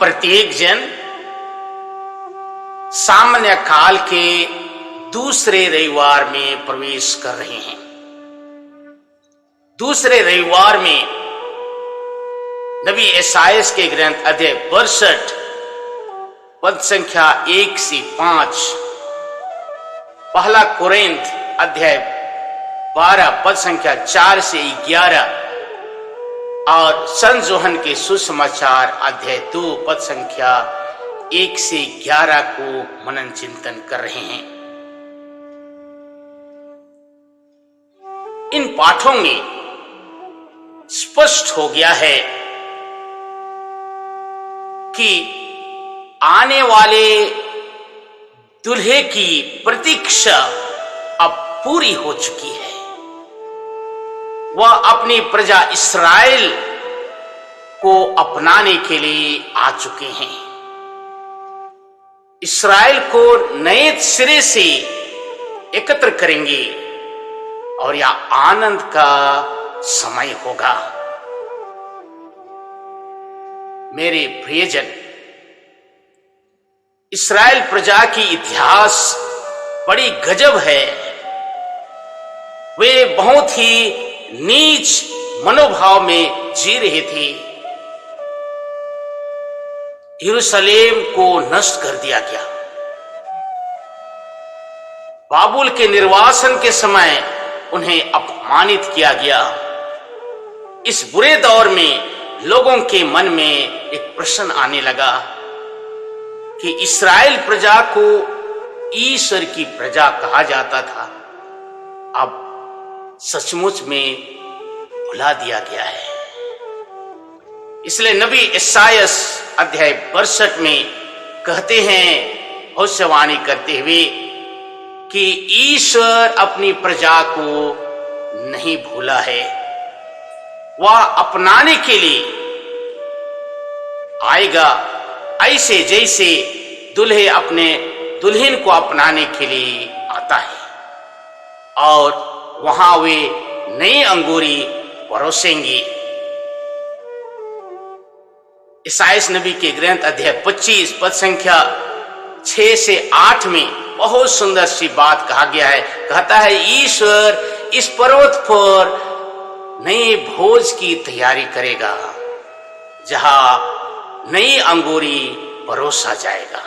प्रत्येक जन सामान्य काल के दूसरे रविवार में प्रवेश कर रहे हैं। दूसरे रविवार में नबी यशायाह के ग्रंथ अध्याय 62 पद संख्या 1 से 5, पहला कोरिन्थ अध्याय 12 पद संख्या 4 से 11 और संत यूहन्ना के सुसमाचार अध्याय 2 पद संख्या 1 से 11 को मनन चिंतन कर रहे हैं। इन पाठों में स्पष्ट हो गया है कि आने वाले दूल्हे की प्रतीक्षा अब पूरी हो चुकी है। वह अपनी प्रजा इस्राएल को अपनाने के लिए आ चुके हैं। इस्राएल को नए सिरे से एकत्र करेंगे और यह आनंद का समय होगा। मेरे प्रियजन, इस्राएल प्रजा की इतिहास बड़ी गजब है। वे बहुत ही नीच मनोभाव में जी रहे थे। यरूशलेम को नष्ट कर दिया गया। बाबुल के निर्वासन के समय उन्हें अपमानित किया गया। इस बुरे दौर में लोगों के मन में एक प्रश्न आने लगा कि इस्राएल प्रजा को ईश्वर की प्रजा कहा जाता था, अब सचमुच में भुला दिया गया है। इसलिए नबी यशायाह अध्याय 62 में कहते हैं, भविष्यवाणी करते हुए, कि ईश्वर अपनी प्रजा को नहीं भूला है। वह अपनाने के लिए आएगा, ऐसे जैसे दूल्हे अपने दुल्हन को अपनाने के लिए आता है, और वहां वे नई अंगूरी परोसेंगे। यशायाह नबी के ग्रंथ अध्याय 25 पद संख्या 6 से 8 में बहुत सुंदर सी बात कहा गया है। कहता है, ईश्वर इस पर्वत पर नए भोज की तैयारी करेगा, जहां नई अंगूरी परोसा जाएगा।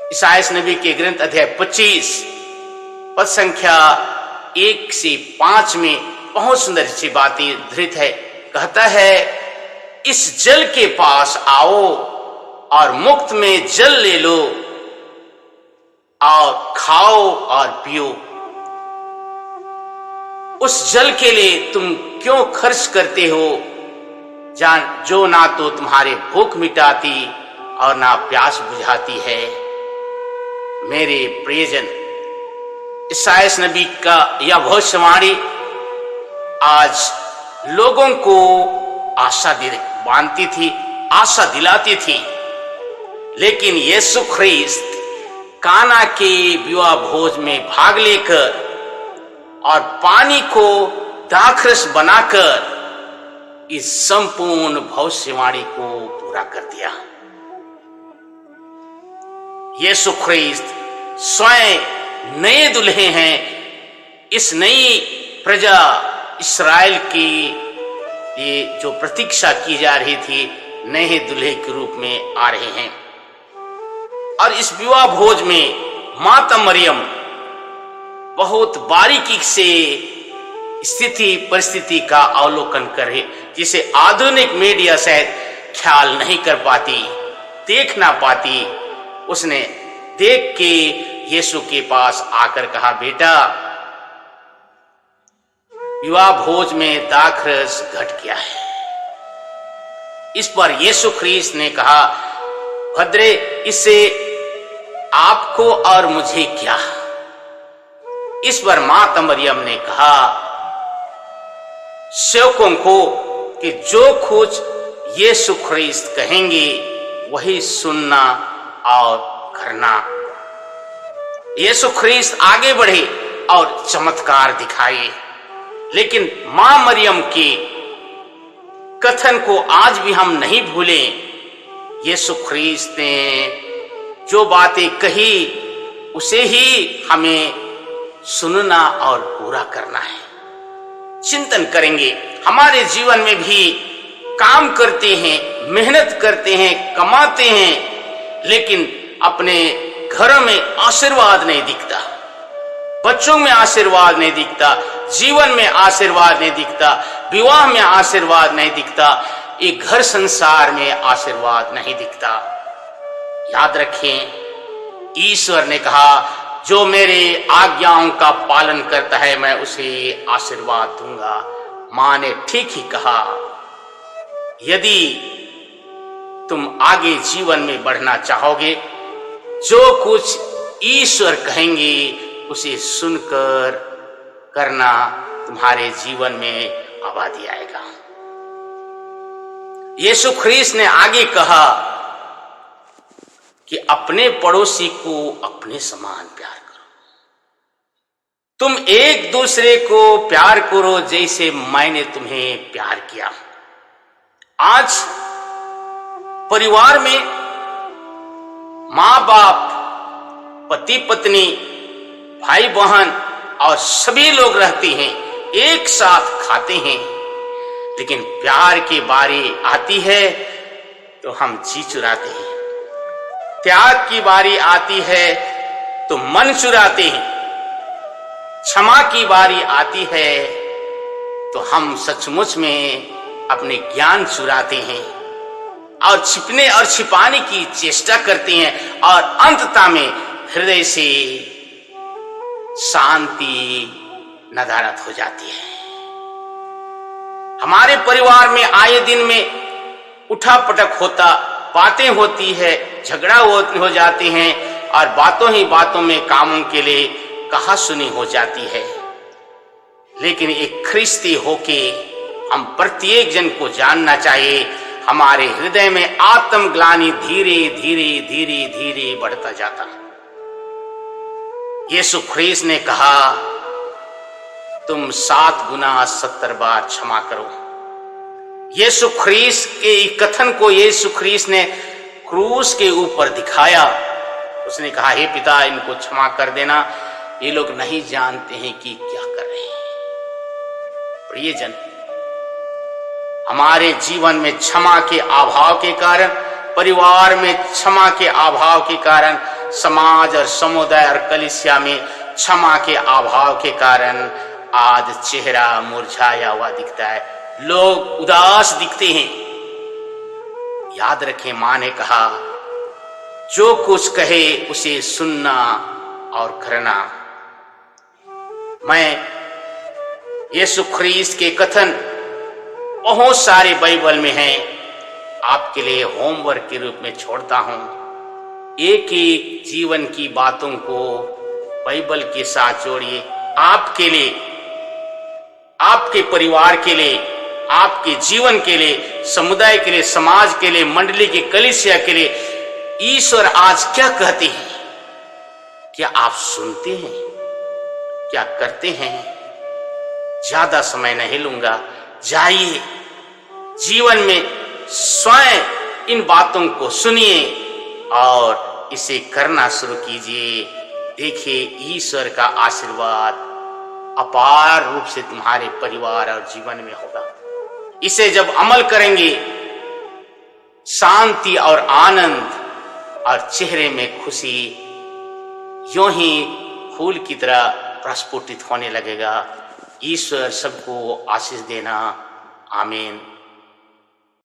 यशायाह नबी के ग्रंथ अध्याय 25 पद संख्या 1 से 5 में बहुत सुंदर सी बातें धृत है। कहता है, इस जल के पास आओ और मुफ्त में जल ले लो और खाओ और पियो। उस जल के लिए तुम क्यों खर्च करते हो, जो ना तो तुम्हारे भूख मिटाती और ना प्यास बुझाती है। मेरे प्रियजन, यशायाह नबी का यह भविष्यवाणी आज लोगों को आशा बांधती थी, आशा दिलाती थी। लेकिन यीशु ख्रीस्त काना के विवाह भोज में भाग लेकर और पानी को दाखरस बनाकर इस संपूर्ण भविष्यवाणी को पूरा कर दिया। यीशु ख्रीस्त स्वयं नए दुल्हे हैं। इस नई प्रजा इस्राएल की ये जो प्रतीक्षा की जा रही थी, नए दुल्हे के रूप में आ रहे हैं। और इस विवाह भोज में माता मरियम बहुत बारीकी से स्थिति परिस्थिति का अवलोकन करे, जिसे आधुनिक मीडिया शायद ख्याल नहीं कर पाती, देख ना पाती। उसने देख के यीशु के पास आकर कहा, बेटा, विवाह भोज में दाखरस घट गया है। इस पर यीशु ख्रीस्त ने कहा, भद्रे, इससे आपको और मुझे क्या। इस पर माता मरियम ने कहा सेवकों को कि जो कुछ यीशु ख्रीस्त कहेंगे वही सुनना और करना। यीशु ख्रीस्त आगे बढ़े और चमत्कार दिखाए, लेकिन मां मरियम की कथन को आज भी हम नहीं भूलें। यीशु ख्रीस्त ने जो बातें कही उसे ही हमें सुनना और पूरा करना है। चिंतन करेंगे, हमारे जीवन में भी काम करते हैं, मेहनत करते हैं, कमाते हैं, लेकिन अपने घरों में आशीर्वाद नहीं दिखता, बच्चों में आशीर्वाद नहीं दिखता, जीवन में आशीर्वाद नहीं दिखता, विवाह में आशीर्वाद नहीं दिखता, एक घर संसार में आशीर्वाद नहीं दिखता। याद रखें, ईश्वर ने कहा जो मेरे आज्ञाओं का पालन करता है मैं उसे आशीर्वाद दूंगा। मां ने ठीक ही कहा। यदि तुम आगे जीवन में बढ़ना चाहोगे, जो कुछ ईश्वर कहेंगे उसे सुनकर करना, तुम्हारे जीवन में आबादी आएगा। यीशु ख्रीस्त ने आगे कहा कि अपने पड़ोसी को अपने समान प्यार करो। तुम एक दूसरे को प्यार करो जैसे मैंने तुम्हें प्यार किया। आज परिवार में मां बाप, पति पत्नी, भाई बहन और सभी लोग रहते हैं, एक साथ खाते हैं, लेकिन प्यार की बारी आती है तो हम जी चुराते हैं। त्याग की बारी आती है तो मन चुराते हैं। क्षमा की बारी आती है तो हम सचमुच में अपने ज्ञान चुराते हैं और छिपने और छिपाने की चेष्टा करते हैं, और अंततः में हृदय से शांति नदारद हो जाती है। हमारे परिवार में आए दिन में उठापटक होता, बातें होती है, झगड़ा हो जाती हैं, और बातों ही बातों में कामों के लिए कहा सुनी हो जाती है। लेकिन एक ख्रिस्ती होके हम प्रत्येक जन को जानना चाहिए, हमारे हृदय में आत्मग्लानि धीरे धीरे धीरे धीरे बढ़ता जाता। यीशु ख्रीस्त ने कहा तुम 7 गुना 70 बार क्षमा करो। यीशु ख्रीस्त के कथन को यीशु ख्रीस्त ने क्रूस के ऊपर दिखाया। उसने कहा हे पिता, इनको क्षमा कर देना, ये लोग नहीं जानते हैं कि क्या कर रहे हैं। प्रियजन, हमारे जीवन में क्षमा के अभाव के कारण, परिवार में क्षमा के अभाव के कारण, समाज और समुदाय और कलीसिया में क्षमा के अभाव के कारण आज चेहरा मुरझाया हुआ दिखता है, लोग उदास दिखते हैं। याद रखें, मां ने कहा जो कुछ कहे उसे सुनना और करना। मैं यीशु ख्रीस्त के कथन बहुत सारे बाइबल में हैं, आपके लिए होमवर्क के रूप में छोड़ता हूं। एक एक जीवन की बातों को बाइबल के साथ जोड़िए, आपके लिए, आपके परिवार के लिए, आपके जीवन के लिए, समुदाय के लिए, समाज के लिए, मंडली के, कलीसिया के लिए ईश्वर आज क्या कहते हैं। क्या आप सुनते हैं? क्या करते हैं? ज्यादा समय नहीं लूंगा, जाइए जीवन में स्वयं इन बातों को सुनिए और इसे करना शुरू कीजिए। देखिए ईश्वर का आशीर्वाद अपार रूप से तुम्हारे परिवार और जीवन में होगा। इसे जब अमल करेंगे, शांति और आनंद और चेहरे में खुशी यूं ही फूल की तरह प्रस्फुटित होने लगेगा। ईश्वर सबको आशीष देना। आमीन।